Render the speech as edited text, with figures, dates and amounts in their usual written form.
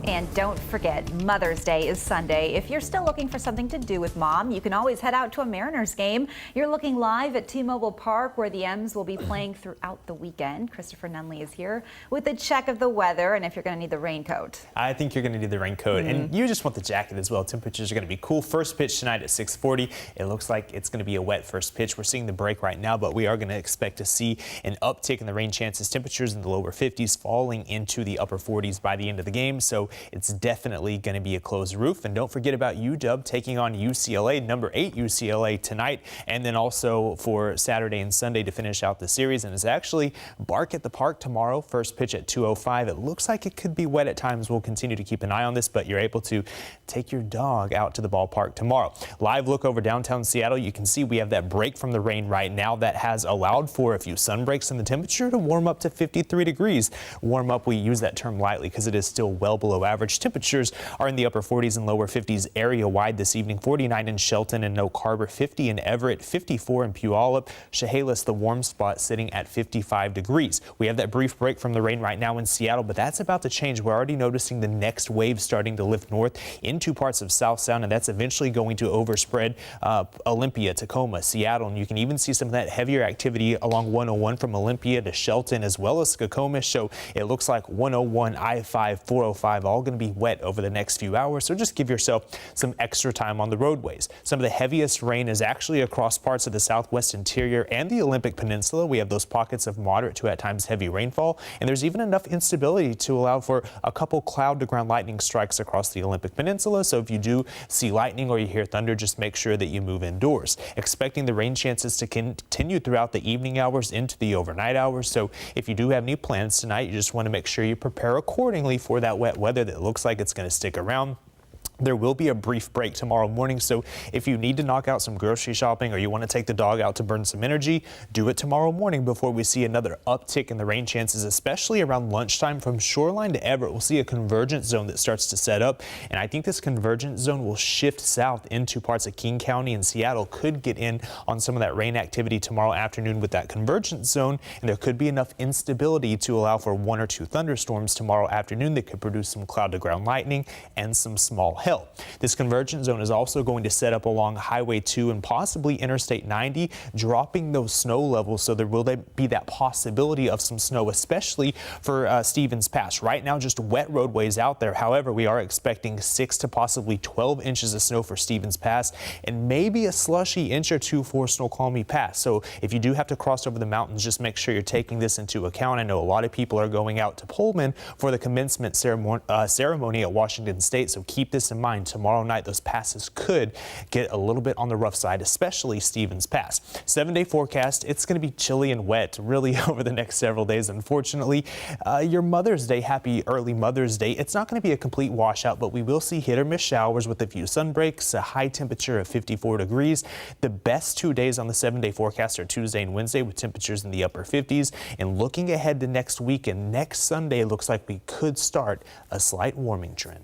And don't forget, Mother's Day is Sunday. If you're still looking for something to do with Mom, you can always head out to a Mariners game. You're looking live at T-Mobile Park, where the M's will be playing throughout the weekend. Christopher Nunley is here with a check of the weather and if you're going to need the raincoat. I think you're going to need the raincoat, and you just want the jacket as well. Temperatures are going to be cool. First pitch tonight at 6:40. It looks like it's going to be a wet first pitch. We're seeing the break right now, but we are going to expect to see an uptick in the rain chances. Temperatures in the lower 50s, falling into the upper 40s by the end of the game. So it's definitely going to be a closed roof. And don't forget about UW taking on UCLA, number 8 UCLA tonight, and then also for Saturday and Sunday to finish out the series. And it's actually Bark at the Park tomorrow. First pitch at 2:05. It looks like it could be wet at times. We'll continue to keep an eye on this, but you're able to take your dog out to the ballpark tomorrow. Live look over downtown Seattle. You can see we have that break from the rain right now that has allowed for a few sun breaks in the temperature to warm up to 53 degrees. Warm up, we use that term lightly because it is still well below average. Temperatures are in the upper 40s and lower 50s area-wide this evening. 49 in Shelton and Oak Harbor, 50 in Everett, 54 in Puyallup. Chehalis, the warm spot, sitting at 55 degrees. We have that brief break from the rain right now in Seattle, but that's about to change. We're already noticing the next wave starting to lift north into parts of South Sound, and that's eventually going to overspread Olympia, Tacoma, Seattle, and you can even see some of that heavier activity along 101 from Olympia to Shelton as well as Skokomish. So it looks like 101, I-5, 405 all going to be wet over the next few hours, so just give yourself some extra time on the roadways. Some of the heaviest rain is actually across parts of the southwest interior and the Olympic Peninsula. We have those pockets of moderate to at times heavy rainfall, and there's even enough instability to allow for a couple cloud-to-ground lightning strikes across the Olympic Peninsula. So if you do see lightning or you hear thunder, just make sure that you move indoors. Expecting the rain chances to continue throughout the evening hours into the overnight hours. So if you do have any plans tonight, you just want to make sure you prepare accordingly for that wet weather that looks like it's going to stick around. There will be a brief break tomorrow morning, so if you need to knock out some grocery shopping or you want to take the dog out to burn some energy, do it tomorrow morning before we see another uptick in the rain chances, especially around lunchtime from Shoreline to Everett. We'll see a convergence zone that starts to set up, and I think this convergence zone will shift south into parts of King County, and Seattle could get in on some of that rain activity tomorrow afternoon with that convergence zone, and there could be enough instability to allow for 1 or 2 thunderstorms tomorrow afternoon that could produce some cloud-to-ground lightning and some small hail. This convergence zone is also going to set up along Highway 2 and possibly Interstate 90, dropping those snow levels, so there will be that possibility of some snow, especially for Stevens Pass. Right now, just wet roadways out there. However, we are expecting 6 to possibly 12 inches of snow for Stevens Pass and maybe a slushy inch or 2 for Snoqualmie Pass. So if you do have to cross over the mountains, just make sure you're taking this into account. I know a lot of people are going out to Pullman for the commencement ceremony at Washington State, so keep this in mind. Tomorrow night, those passes could get a little bit on the rough side, especially Stevens Pass. 7-day forecast, it's going to be chilly and wet really over the next several days. Unfortunately, your Mother's Day, happy early Mother's Day. It's not going to be a complete washout, but we will see hit or miss showers with a few sun breaks, a high temperature of 54 degrees. The best 2 days on the 7-day forecast are Tuesday and Wednesday with temperatures in the upper 50s. And looking ahead to next week and next Sunday, it looks like we could start a slight warming trend.